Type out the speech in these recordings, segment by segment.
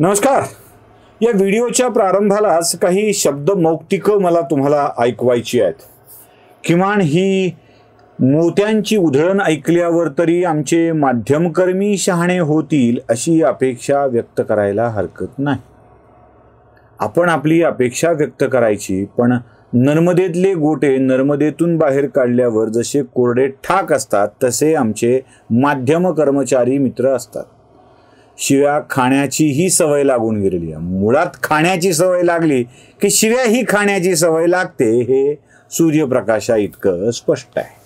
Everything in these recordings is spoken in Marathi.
नमस्कार. या व्हिडिओच्या प्रारंभालाच काही शब्द मौक्तिकं मला तुम्हाला ऐकवायची आहेत. किमान ही मोत्यांची उधळण ऐकल्यावर तरी आमचे माध्यमकर्मी शहाणे होतील अशी अपेक्षा व्यक्त करायला हरकत नाही. आपण आपली अपेक्षा व्यक्त करायची, पण नर्मदेतले गोटे नर्मदेतून बाहेर काढल्यावर जसे कोरडे ठाक असतात तसे आमचे माध्यम कर्मचारी मित्र असतात. शिव्या खाण्याची ही सवय लागून गेलेली आहे. मुळात खाण्याची सवय लागली की शिव्या ही खाण्याची सवय लागते, हे सूर्यप्रकाशा इतकं स्पष्ट आहे.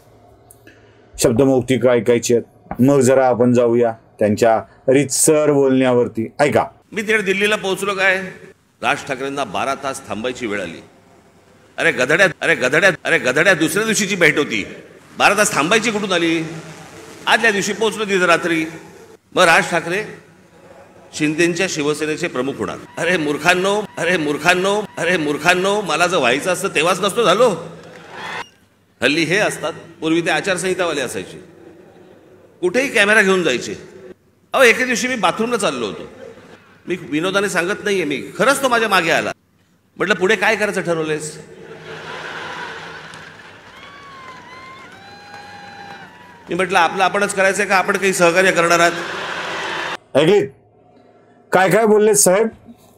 शब्दमौक्तिक ऐकायचे आहेत. मग जरा आपण जाऊया त्यांच्या रितसर बोलण्यावरती. ऐका. मी तिकडे दिल्लीला पोहोचलो काय, राज ठाकरेंना 12 तास थांबायची वेळ आली. अरे गधड्या दुसऱ्या दिवशीची भेट होती. 12 तास थांबायची कुठून आली? आदल्या दिवशी पोहोचलो तिथं रात्री. मग राज ठाकरे शिंदेच्या शिवसेनेचे प्रमुख होणार. अरे मूर्खांनो, मला जर व्हायचं असतं तेव्हाच नसतो झालो. हल्ली हे असतात, पूर्वी ते आचारसंहितावाले असायचे, कुठेही कॅमेरा घेऊन जायचे. एके दिवशी मी बाथरूमला चाललो होतो. मी विनोदाने सांगत नाहीये, मी खरंच तो माझ्या मागे आला. म्हटलं पुढे काय करायचं ठरवलंयस? मी म्हटलं आपलं आपणच करायचंय का आपण काही सहकार्य करणार आहात? ऐकलीत काय काय बोलले साहेब?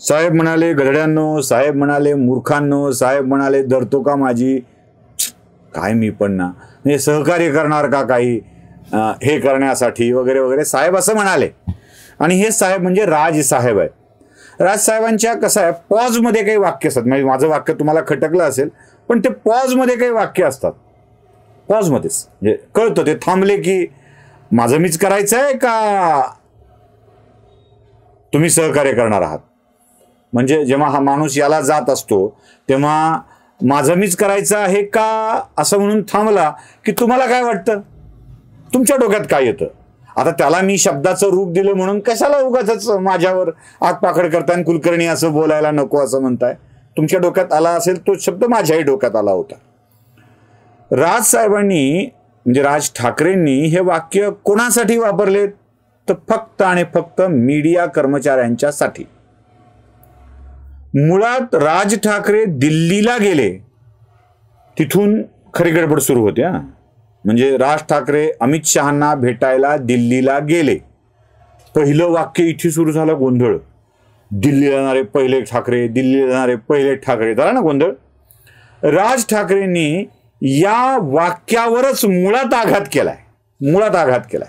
साहेब म्हणाले गधड्यांनो, साहेब म्हणाले मूर्खांनो, साहेब म्हणाले धरतो का माझी. काय मी पण ना, म्हणजे सहकार्य करणार का काही हे करण्यासाठी वगैरे वगैरे साहेब असं म्हणाले. आणि हे साहेब म्हणजे राज साहेब आहे. राजसाहेबांच्या कसं आहे, पॉजमध्ये काही वाक्य असतात. म्हणजे माझं वाक्य तुम्हाला खटकलं असेल, पण ते पॉजमध्ये काही वाक्य असतात. पॉजमध्येच म्हणजे कळतं, ते थांबले की माझं मीच करायचं आहे का तुम्ही सहकार्य करणार आहात. म्हणजे जेव्हा हा माणूस याला जात असतो तेव्हा माझं मीच करायचं आहे का असं म्हणून थांबला की तुम्हाला काय वाटतं, तुमच्या डोक्यात काय येतं? आता त्याला मी शब्दाचं रूप दिलं म्हणून कशाला उगाच माझ्यावर आगपाखड करताय, कुलकर्णी असं बोलायला नको असं म्हणताय. तुमच्या डोक्यात आला असेल तो शब्द माझ्याही डोक्यात आला होता. राजसाहेबांनी म्हणजे राज ठाकरेंनी हे वाक्य कोणासाठी वापरले? तर फक्त आणि फक्त मीडिया कर्मचाऱ्यांच्यासाठी. मुळात राज ठाकरे दिल्लीला गेले, तिथून खरी गडबड सुरू होते. म्हणजे राज ठाकरे अमित शहांना भेटायला दिल्लीला गेले. पहिलं वाक्य इथे सुरू झाला गोंधळ. दिल्लीला जाणारे पहिले ठाकरे, दिल्लीला जाणारे पहिले ठाकरे, झाला ना गोंधळ. राज ठाकरेंनी या वाक्यावरच मुळात आघात केलाय.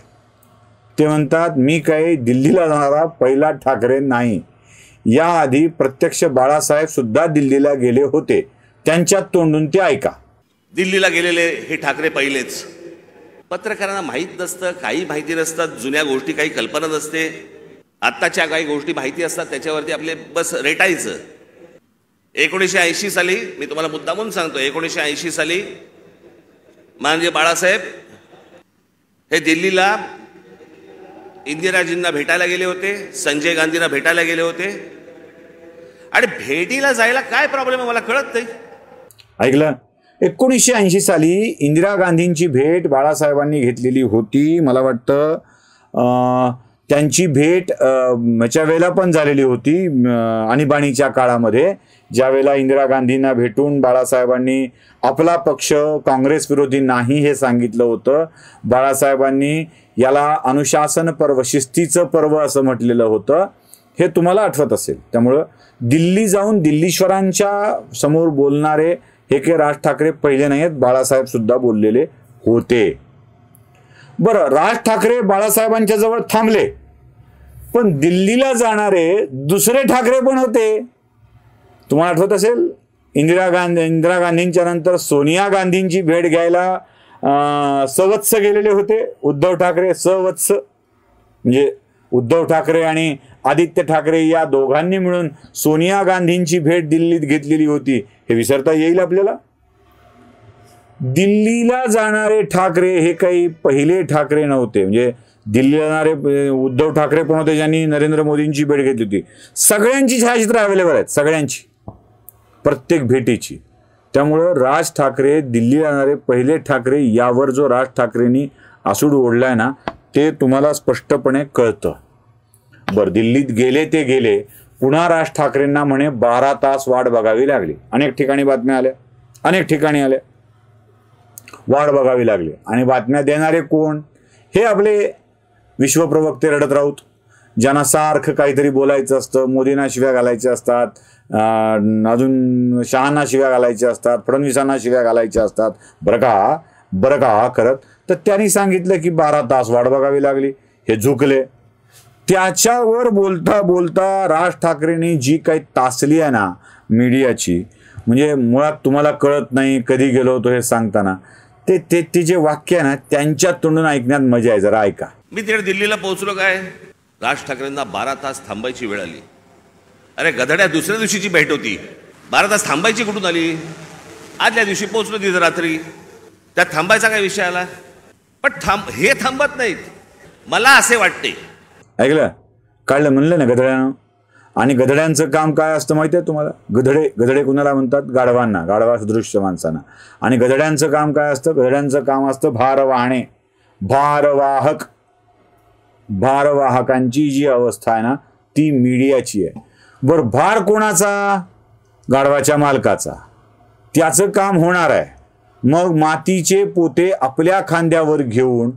ते म्हणतात मी काही दिल्लीला जाणारा पहिला ठाकरे नाही. याआधी प्रत्यक्ष बाळासाहेब सुद्धा दिल्लीला गेले होते, त्यांच्या तोंडून ते ऐका. दिल्लीला गेलेले हे ठाकरे पहिलेच. पत्रकारांना माहीत नसतं, काही माहिती नसतात, जुन्या गोष्टी काही कल्पना नसते, आत्ताच्या काही गोष्टी माहिती असतात, त्याच्यावरती आपले बस रेटायचं. 1980 साली मी तुम्हाला मुद्दामून सांगतो, 1980 साली म्हणजे बाळासाहेब हे दिल्लीला इंदिराजींना भेटायला गेले होते, संजय गांधींना भेटायला गेले होते. आणि भेटीला जायला काय प्रॉब्लेम आहे मला कळत नाही. ऐकलं? 1980 साली इंदिरा गांधींची भेट बाळासाहेबांनी घेतलेली होती. मला वाटतं त्यांची भेट ह्याच्या वेळेला पण झालेली होती, आणीबाणीच्या काळामध्ये, ज्यावेळेला इंदिरा गांधींना भेटून बाळासाहेबांनी आपला पक्ष काँग्रेस विरोधी नाही हे सांगितलं होतं. बाळासाहेबांनी याला अनुशासन पर्व, शिस्तीचं पर्व असं म्हटलेलं होतं. हे तुम्हाला आठवत असेल. त्यामुळं दिल्ली जाऊन दिल्लीश्वरांच्या समोर बोलणारे हे काही राज ठाकरे पहिले नाही आहेत, बाळासाहेब सुद्धा बोललेले होते. बरं, राज ठाकरे बाळासाहेबांच्या जवळ थांबले, पण दिल्लीला जाणारे दुसरे ठाकरे पण होते. तुम्हाला आठवत असेल, इंदिरा गांधींच्या नंतर सोनिया गांधींची भेट घ्यायला सवत्स गेलेले होते उद्धव ठाकरे. सवत्स म्हणजे उद्धव ठाकरे आणि आदित्य ठाकरे या दोघांनी मिळून सोनिया गांधींची भेट दिल्लीत घेतलेली होती. हे विसरता येईल आपल्याला? दिल्लीला जाणारे ठाकरे हे काही पहिले ठाकरे नव्हते. म्हणजे दिल्लीला जाणारे उद्धव ठाकरे पण होते ज्यांनी नरेंद्र मोदींची भेट घेतली होती. सगळ्यांची छायाचित्र अवेलेबल आहेत, सगळ्यांची, प्रत्येक भेटीची. त्यामुळं राज ठाकरे दिल्लीला जाणारे पहिले ठाकरे यावर जो राज ठाकरेंनी आसूड ओढलाय ना, ते तुम्हाला स्पष्टपणे कळतं. बरं, दिल्लीत गेले ते गेले, पुन्हा राज ठाकरेंना म्हणे 12 तास वाट बघावी लागली. अनेक ठिकाणी बातम्या आल्या, अनेक ठिकाणी आल्या, वाट बघावी लागली. आणि बातम्या देणारे कोण? हे आपले विश्वप्रवक्ते रडत राऊत, ज्यांना सारखं काहीतरी बोलायचं असतं, मोदींना शिव्या घालायच्या असतात, अजून शहांना शिव्या घालायच्या असतात, फडणवीसांना शिव्या घालायच्या असतात, बरं का करत. तर त्यांनी सांगितलं की 12 तास वाट बघावी लागली. हे झुकले. त्याच्यावर बोलता बोलता राज ठाकरेंनी जी काही तासली आहे ना मीडियाची, म्हणजे मुळात तुम्हाला कळत नाही कधी गेलो होतो हे सांगताना, ते जे वाक्य आहे ना त्यांच्या तोंडून ऐकण्यात मजा आहे. जरा ऐका. मी तिकडे दिल्लीला पोहोचलो, काय राज ठाकरेंना 12 तास थांबायची वेळ आली. अरे गधड्या, दुसऱ्या दिवशीची भेट होती, 12 तास थांबायची कुठून आली? आदल्या दिवशी पोहोचलो तिथं रात्री, त्यात थांबायचा काय विषय आला? पण हे थांबत नाहीत. मला असे वाटते, ऐकलं, कळलं, म्हणलं ना गधड्यानं. आणि गधड्यांचं काम काय असतं माहिती आहे तुम्हाला? गधडे कुणाला म्हणतात? गाढवांना, गाढवा सदृश्य माणसांना. आणि गधड्यांचं काम काय असतं? गधड्यांचं काम असतं भार वाहणे, भारवाहक. भारवाहकांची जी अवस्था आहे ना ती मीडियाची आहे. बरं, भार कोणाचा? गाढवाच्या मालकाचा. त्याचं काम होणार आहे. मग मातीचे पोते आपल्या खांद्यावर घेऊन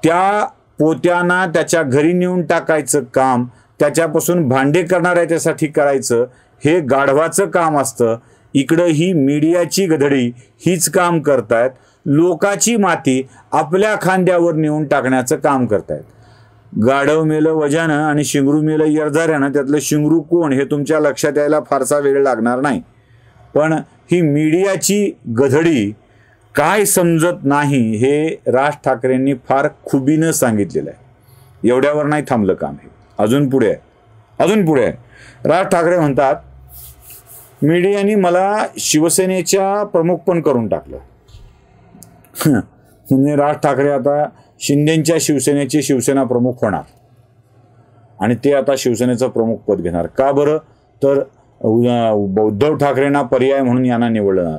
त्या पोत्यांना त्याच्या घरी नेऊन टाकायचं काम, त्याच्यापासून भांडे करणाऱ्याच्यासाठी करायचं, हे गाढवाचं काम असतं. इकडं ही मीडियाची गधडी हीच काम करतायत. लोकाची माती आपल्या खांद्यावर नेऊन टाकण्याचं काम करतायत. गाढव मेलं वजानं आणि शिंगरू मेलं यरझाऱ्यानं. त्यातलं शिंगरू कोण हे तुमच्या लक्षात यायला फारसा वेळ लागणार नाही. पण ही मीडियाची गधडी काय समजत नाही हे राज ठाकरेंनी फार खुबीनं सांगितलेलं आहे. एवढ्यावर नाही थांबलं काम, हे अजून पुढे आहे. राज ठाकरे म्हणतात, मीडियाने मला शिवसेनेच्या प्रमुख पण करून टाकलं. म्हणजे राज ठाकरे आता शिंदेच्या शिवसेनेचे शिवसेना प्रमुख होणार आणि ते आता शिवसेनेचं प्रमुख पद घेणार. का बरं? तर उद्धव ठाकरेंना पर्याय म्हणून यांना निवडणार.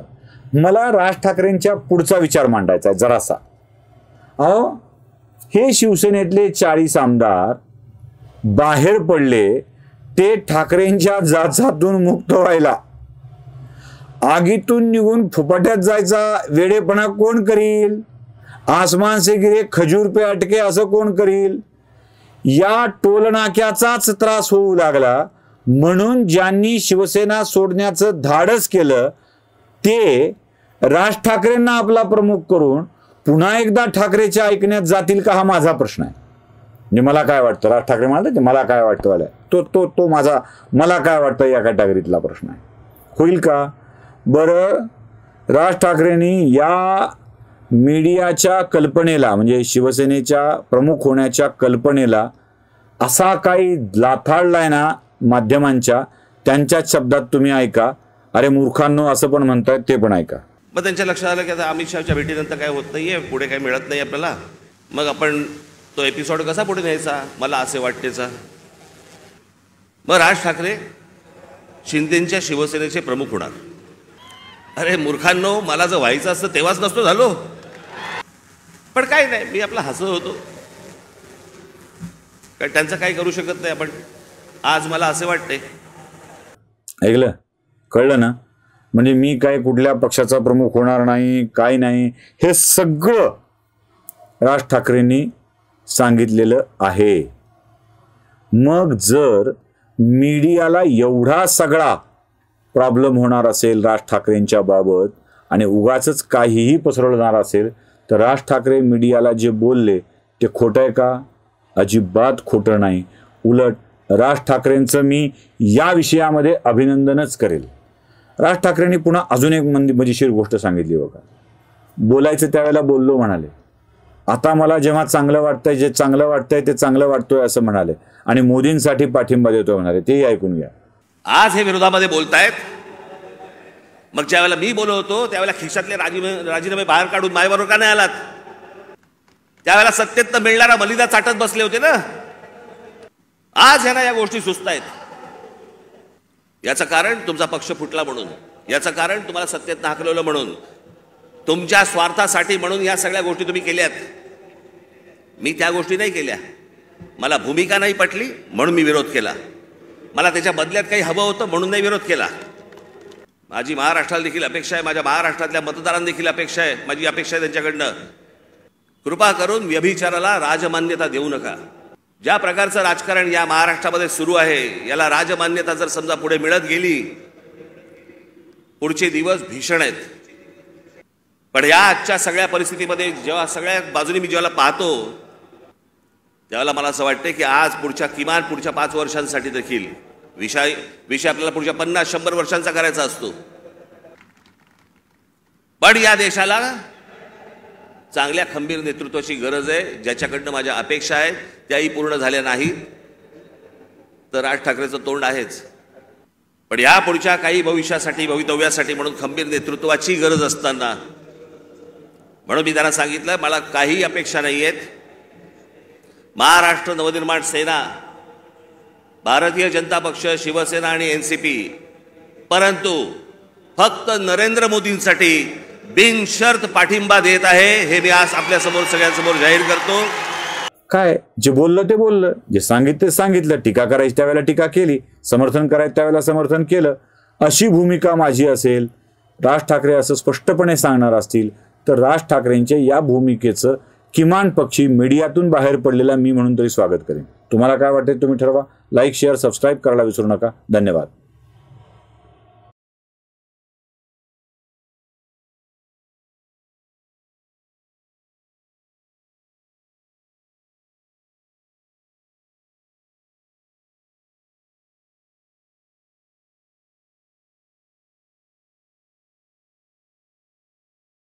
मला राज ठाकरेंच्या पुढचा विचार मांडायचा आहे जरासा. हे शिवसेनेतले 40 आमदार बाहेर पडले, ते ठाकरेंच्या जाचातून मुक्त व्हायला आगीतून निघून फुपाट्यात जायचा वेडेपणा कोण करील? आसमान से गिरे खजूर पे अटके असं कोण करील? या टोलनाक्याचाच त्रास होऊ लागला. म्हणून ज्यांनी शिवसेना सोडण्याचं धाडस केलं ते राज ठाकरेंना आपला प्रमुख करून पुन्हा एकदा ठाकरेच्या ऐकण्यात जातील का, हा माझा प्रश्न आहे. म्हणजे मला काय वाटतं, राज ठाकरे म्हणतात मला काय वाटतं, तो माझा मला काय वाटतं या कॅटेगरीतला प्रश्न आहे. होईल का? बरं, राज ठाकरेंनी या मीडियाच्या कल्पनेला, म्हणजे शिवसेनेच्या प्रमुख होण्याच्या कल्पनेला असा काही लाथाडलाय ना माध्यमांच्या, त्यांच्याच शब्दात तुम्ही ऐका. अरे मूर्खांनो असं पण म्हणतायत, ते पण ऐका. मग त्यांच्या लक्षात आलं की आता अमित शहाच्या भेटीनंतर काय होत नाहीये, पुढे काही मिळत नाही आपल्याला, मग आपण तो एपिसोड कसा पुढे न्यायचा, मला असे वाटतेचा. मग राज ठाकरे शिंदेच्या शिवसेनेचे प्रमुख होणार. अरे मूर्खांनो, मला जर व्हायचं असतं तेव्हाच नसतो झालो. पण काय नाही, मी आपला हसत होतो, कारण त्यांचं काही करू शकत नाही आपण. आज मला असे वाटते. ऐकलं, कळलं ना? म्हणजे मी काय कुठल्या पक्षाचा प्रमुख होणार नाही, काय नाही, हे सगळं राज ठाकरेंनी सांगितलेलं आहे. मग जर मीडियाला एवढा सगळा प्रॉब्लेम होणार असेल राज ठाकरेंच्या बाबत आणि उगाचच काहीही पसरवणार असेल, तर राज ठाकरे मीडियाला जे बोलले ते खोटं आहे का? अजिबात खोटं नाही. उलट राज ठाकरेंचं मी या विषयामध्ये अभिनंदनच करेल. राज ठाकरेंनी पुन्हा अजून एक मजेशीर गोष्ट सांगितली बघा. बोलायचं त्यावेळेला बोललो म्हणाले, आता मला जेव्हा चांगलं वाटतंय, जे चांगलं वाटतंय ते चांगलं वाटतोय असं म्हणाले, आणि मोदींसाठी पाठिंबा देतोय म्हणाले. तेही ऐकून घ्या. आज हे विरोधामध्ये बोलतायत. मग ज्यावेळेला मी बोलत होतो त्यावेळेला खिशातले राजीनामे बाहेर काढून माझ्याबरोबर का नाही आलात? त्यावेळेला सत्तेत मिळणारा मलिदा चाटत बसले होते ना. आज ह्यांना या गोष्टी सुचतायत. याचं कारण तुमचा पक्ष फुटला म्हणून, याचं कारण तुम्हाला सत्तेत हाकलवलं म्हणून, तुमच्या स्वार्थासाठी म्हणून या सगळ्या गोष्टी तुम्ही केल्यात. मी त्या गोष्टी नाही केल्या. मला भूमिका नाही पटली म्हणून मी विरोध केला, मला त्याच्या बदल्यात काही हवं होतं म्हणून नाही विरोध केला. माझी महाराष्ट्राला देखील अपेक्षा आहे, माझ्या महाराष्ट्रातल्या मतदारांना देखील अपेक्षा आहे, माझी अपेक्षा आहे त्यांच्याकडनं, कृपा करून व्यभिचाराला राजमान्यता देऊ नका. ज्या प्रकारचं राजकारण या महाराष्ट्रामध्ये सुरू आहे याला राजमान्यता जर समजा पुढे मिळत गेली, पुढचे दिवस भीषण आहेत. पण या आजच्या सगळ्या परिस्थितीमध्ये जेव्हा सगळ्या बाजूने मी जेव्हा पाहतो त्यावेळेला मला असं वाटतं की आज किमान पुढच्या 5 वर्षांसाठी देखील विषय आपल्याला पुढच्या 50-100 वर्षांचा करायचा असतो. पण या देशाला चांगल्या खंबीर नेतृत्वाची गरज आहे, ज्याच्याकडनं माझ्या अपेक्षा आहेत त्याही पूर्ण झाल्या नाहीत तर राज ठाकरेचं तोंड आहेच. पण या पुढच्या काही भवितव्यासाठी म्हणून खंबीर नेतृत्वाची गरज असताना म्हणून मी त्यांना सांगितलं मला काही अपेक्षा नाही आहेत. महाराष्ट्र नवनिर्माण सेना, भारतीय जनता पक्ष, शिवसेना आणि एनसीपी, परंतु फक्त नरेंद्र मोदींसाठी बिनशर्त पाठिंबा देत आहे हे मी आज आपल्या समोर सगळ्यांसमोर जाहीर करतो. काय जे बोललं ते बोललं, जे सांगितलं ते सांगितलं, टीका करायची त्यावेळेला टीका केली, समर्थन करायचं त्यावेळेला समर्थन केलं. अशी भूमिका माझी असेल, राज ठाकरे असं स्पष्टपणे सांगणार असतील तर राज ठाकरेंच्या या भूमिकेचं किमान पक्षी मीडियातून बाहेर पडलेला मी म्हणून तरी स्वागत करेन. तुम्हाला काय वाटते तुम्ही ठरवा. लाईक, शेअर, सबस्क्राईब करायला विसरू नका. धन्यवाद.